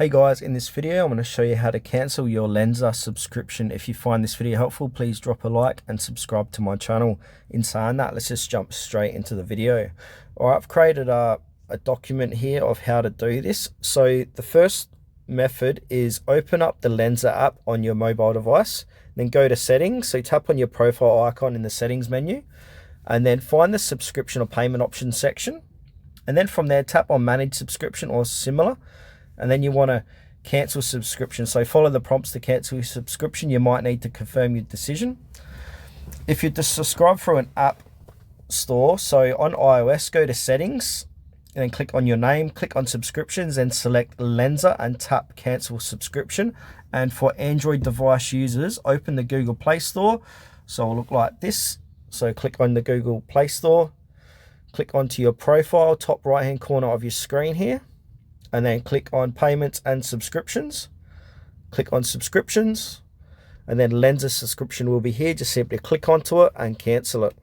Hey guys, in this video I'm going to show you how to cancel your Lensa subscription. If you find this video helpful, please drop a like and subscribe to my channel. In saying that, let's just jump straight into the video. Alright, I've created a document here of how to do this. So the first method is open up the Lensa app on your mobile device, then go to settings. So tap on your profile icon in the settings menu and then find the subscription or payment options section. And then from there, tap on manage subscription or similar. And then you want to cancel subscription. So follow the prompts to cancel your subscription. You might need to confirm your decision. If you just subscribe through an app store, so on iOS, go to settings and then click on your name, click on subscriptions and select Lensa and tap cancel subscription. And for Android device users, open the Google Play Store. So it'll look like this. So click on the Google Play Store, click onto your profile, top right hand corner of your screen here. And then click on payments and subscriptions. Click on subscriptions and then Lensa subscription will be here. Just simply click onto it and cancel it.